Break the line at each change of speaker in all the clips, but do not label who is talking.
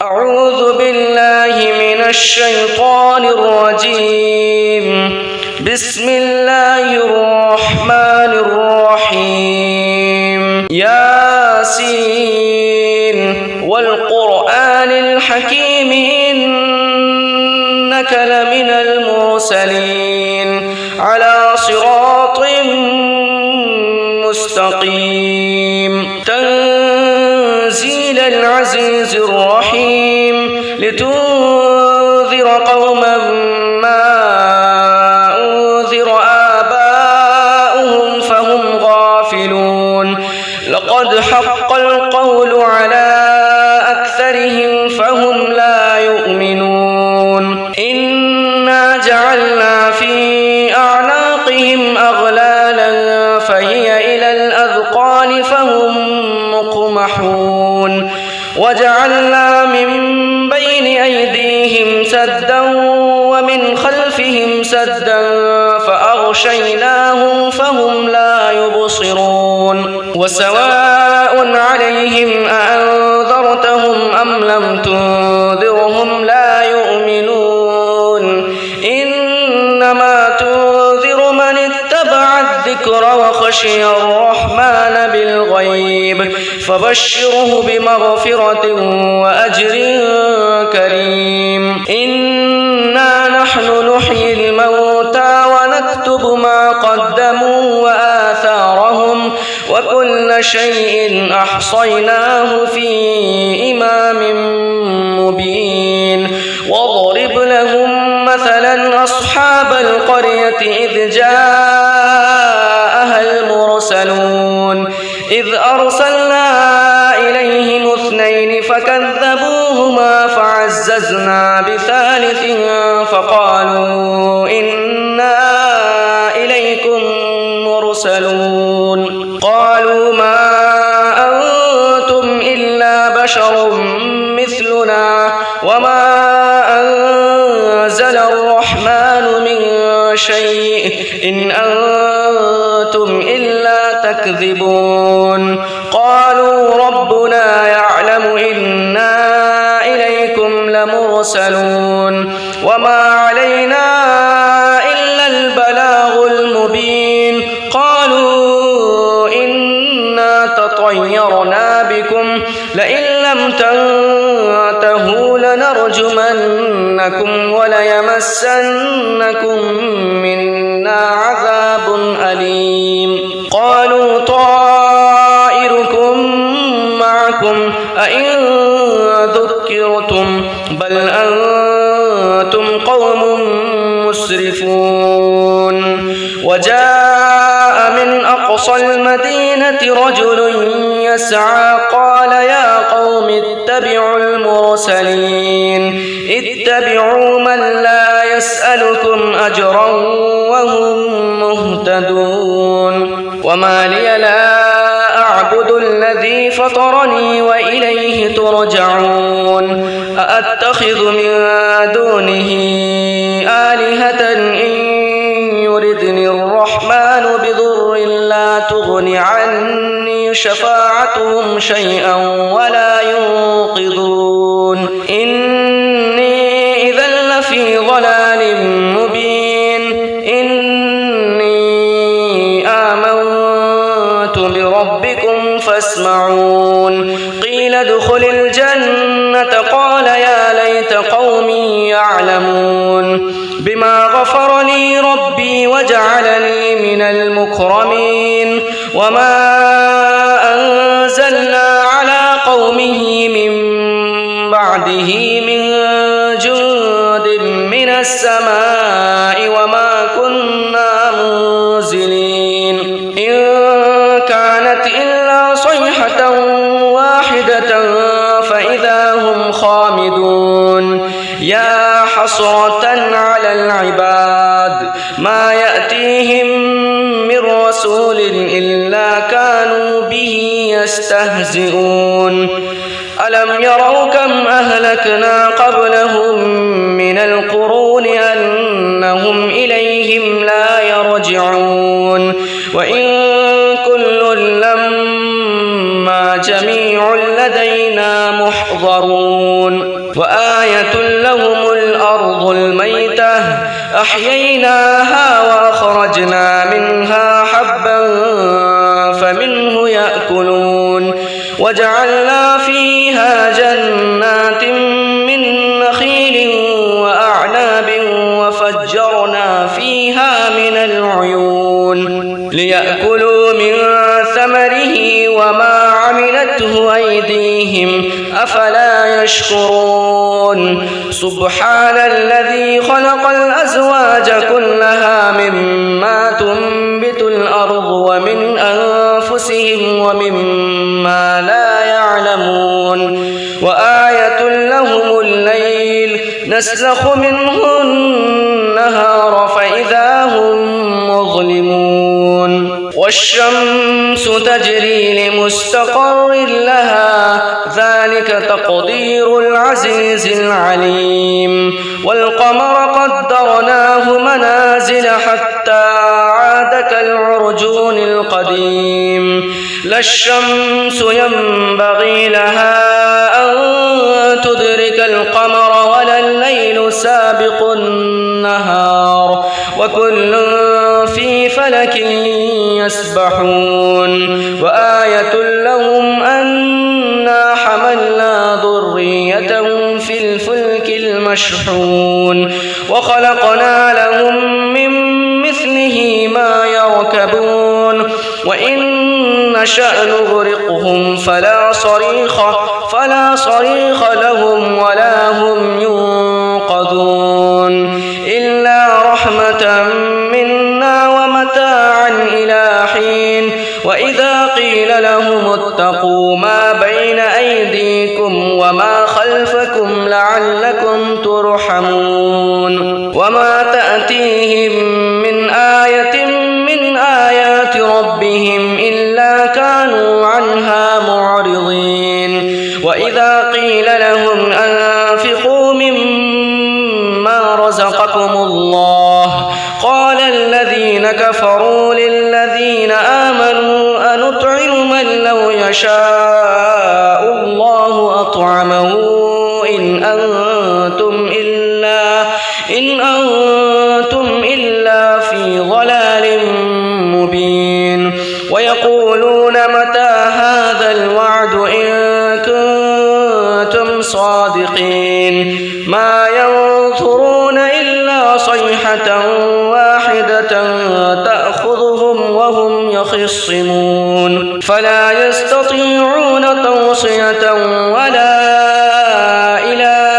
أعوذ بالله من الشيطان الرجيم. بسم الله الرحمن الرحيم. ياسين والقرآن الحكيم إنك لمن المرسلين على صراط مستقيم. تنزيل العزيز الرحيم لتنذر قوما ما أنذر آباؤهم فهم غافلون. لقد حق القول على أكثرهم فهم لا يؤمنون. إنا جعلنا في أعناقهم أغلالا فهي إلى الأذقان فهم مقمحون. وجعلنا من بين أيديهم سدا ومن خلفهم سدا فأغشيناهم فهم لا يبصرون. وسواء عليهم أأنذرتهم أم لم تنذرهم لا يؤمنون. إنما تنذر من اتبع الذكر وخشي الرحمن بالغيب فبشره بمغفرة وأجر كريم. إنا نحن نحيي الموتى ونكتب ما قدموا وآثارهم وكل شيء أحصيناه في إمام مبين. واضرب لهم مثلا أصحاب القرية إذ جاءها المرسلون إذ أرسلنا إليهم اثنين فكذبوهما فعززنا بثالث فقالوا إنا إليكم مرسلون. قالوا ما أنتم إلا بشر مثلنا وما أنزل الرحمن من شيء إن أنتم إلا تكذبون. قالوا ربنا يعلم إنا إليكم لمرسلون وما علينا إلا البلاغ المبين. قالوا إنا تطيرنا بكم لئن لم تنتهوا لنرجمنكم وليمسنكم منا عذاب أليم. قالوا طائركم معكم أئن ذكرتم بل أنتم قوم مسرفون. وجاء من أقصى المدينة رجل يسعى قال يا قوم اتبعوا المرسلين اتبعوا من لا يسألكم أجرا وهم مهتدون. وما لي لا أعبد الذي فطرني وإليه ترجعون. أأتخذ من دونه آلهة إن يردني الرحمن بضر لا تغن عني شفاعتهم شيئا ولا ينقذون. إني إذا لفي ضلال مبين. إني آمنت بربكم فاسمعون. قيل ادخل الجنة قال يا ليت قومي يعلمون بما غفر لي ربي وجعلني من المكرمين. وما أنزلنا على قومه من بعده من جند من السماء وما كنا منزلين. إن كانت إلا صيحة واحدة فإذا هم خامدون. يا حسرة على العباد ما يأتيهم من رسول إلا كانوا به يستهزئون. ألم يروا كم أهلكنا قبلهم من القرون أنهم إليهم لا يرجعون. وإن كل لما جميع لدينا محضرون. وآية لهم الأرض الميتة أحييناها وأخرجنا منها حبا فمنه يأكلون وجعلنا فيها جنات من نخيل وأعناب وفجرنا فيها من العيون ليأكلوا من ثمره وما عملته أيديهم أفلا يشكرون سبحان الذي خلق الأزواج كلها مما تنبت الأرض ومن أنفسهم ومما لا يعلمون وآية لهم الليل نسلخ منه النهار فإذا هم مظلمون والشمس تجري لمستقر لها ذلك تقدير العزيز العليم والقمر قدرناه منازل حتى عاد كالعرجون القديم لا الشمس ينبغي لها أن تدرك القمر ولا الليل سابق النهار وكل في فلك يسبحون وآية لهم أنا حملنا ذريتهم في الفلك المشحون وخلقنا لهم من مثله ما يركبون وإن نشأ نغرقهم فلا صريخ لهم ولا هم ينقذون إلا رحمة منا ومتاعا إلى حين وإذا قيل لهم اتقوا ما بين أيديكم وما خلفكم لعلكم ترحمون وما تأتيهم من آية من آيات ربهم إلا كانوا عنها معرضين وإذا قيل لهم أنفقوا مما رزقكم الله قال الذين كفروا للذين آمنوا أنطعم من لو يشاء الله أطعمه إن أنتم إلا في ضلال مبين ويقولون متى هذا الوعد إن كنتم صادقين ما ينظرون إلا صيحة واحدة تأخذهم وهم يخصمون فلا يستطيعون توصية ولا إلى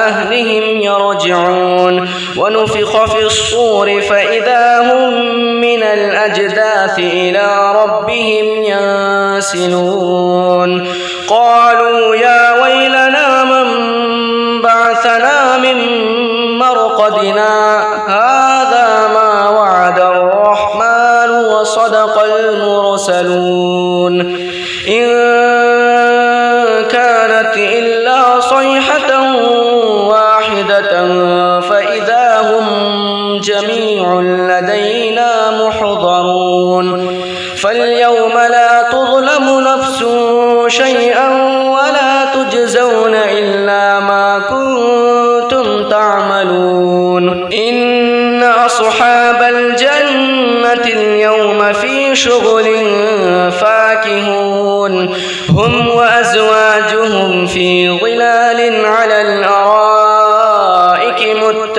أهلهم يرجعون ونفخ في الصور فإذا هم من الأجداث إلى ربهم ينسلون قالوا يا ويلنا من بعثنا من مرقدنا هذا ما وعد الرحمن وصدق المرسلون إن كانت إلا صيحة واحدة فإذا هم جميع لدينا محضرون فاليوم لا تظلم نفس شيئا ولا تجزون إلا ما كنتم تعملون إن أصحاب الجنة اليوم في شغل فاكهون هم وأزواجهم في ظلال على الأرائك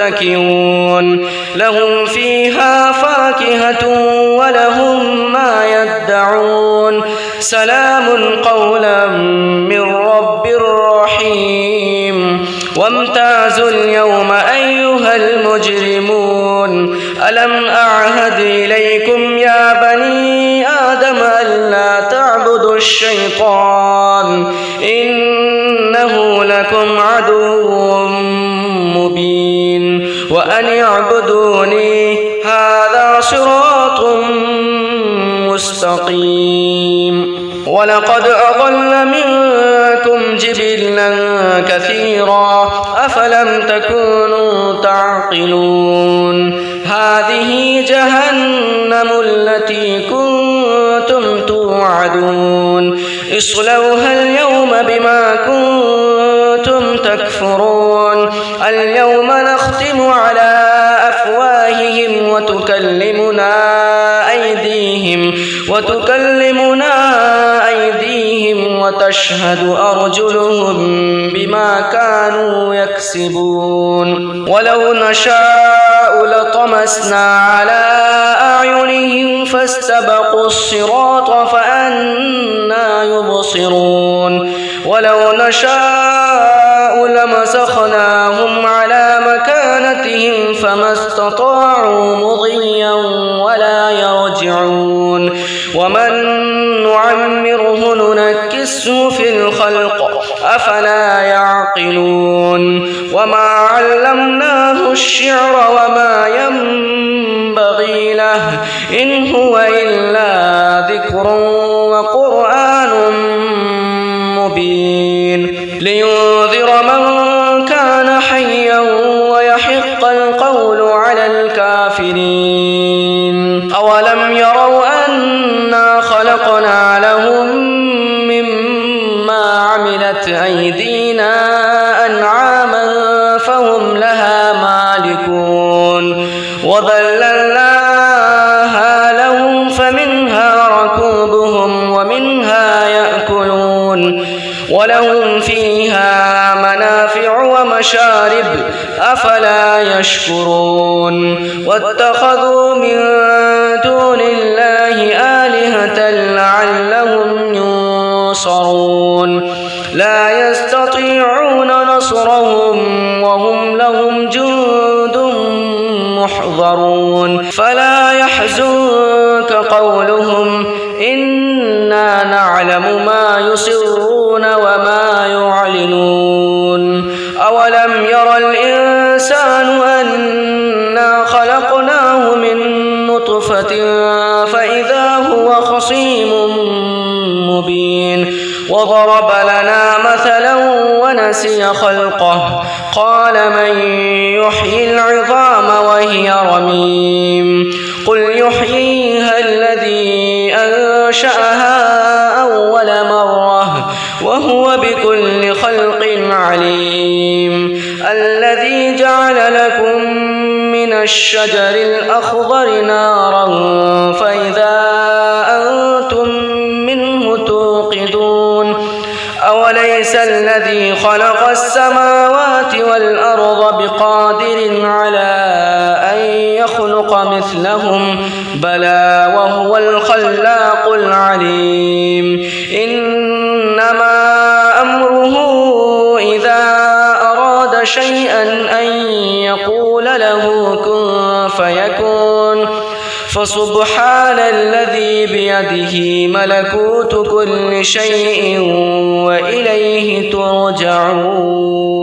متكئون لهم فيها فاكهة ولهم ما يدعون سلام قولا من رب رحيم وامتازوا اليوم أيها المجرمون ألم أعهد إليكم يا بني آدم ألا تعبدوا الشيطان إنه لكم عدو مبين وأن اعبدوني هذا صراط مستقيم ولقد أضل منكم جبلا كثيرا أفلم تكونوا تعقلون هذه جهنم التي كنتم توعدون اصلوها اليوم بما كنتم تكفرون اليوم نختم على أفواههم وتكلمنا أيديهم وتشهد أرجلهم بما كانوا يكسبون ولو نشاء لطمسنا على أعينهم فاستبقوا الصراط فأنى يبصرون ولو نشاء لمسخناهم على مكانتهم فما استطاعوا مضيا ولا يرجعون ومن نعمره ننكسه في الخلق أفلا يعقلون وما علمناه الشعر وما ينبغي له إن هو إلا ذكر وقرآن مبين لينذر من كان حيا ويحق القول على الكافرين أولم يروا أنا خلقنا لهم مما عملت أيدينا أنعاما فهم لها مالكون وذللناها لهم فمنها ركوبهم ومنها يأكلون ولهم فيها منافع ومشارب أفلا يشكرون واتخذوا من دون الله آلهة لعلهم ينصرون لا يستطيعون نصرهم وهم لهم جند محضرون فلا يحزنك قولهم إنا نعلم ما يسرون وما يعلنون أولم ير الإنسان أنا خلقناه من نطفة فإذا هو خصيم مبين وضرب لنا مثلا ونسي خلقه قال من يحيي العظام وهي رميم قل يحييها الذي أنشأها أول مرة وهو بكل خلق عليم الذي جعل لكم من الشجر الأخضر نارا فإذا أنتم منه توقدون أوليس الذي خلق السماوات والأرض بقادر على أن يخلق مثلهم بلى وهو الخلاق العليم إنما أمره إذا أراد شيئا أن يقول له كن فيكون فسبحان الذي بيده ملكوت كل شيء وإليه ترجعون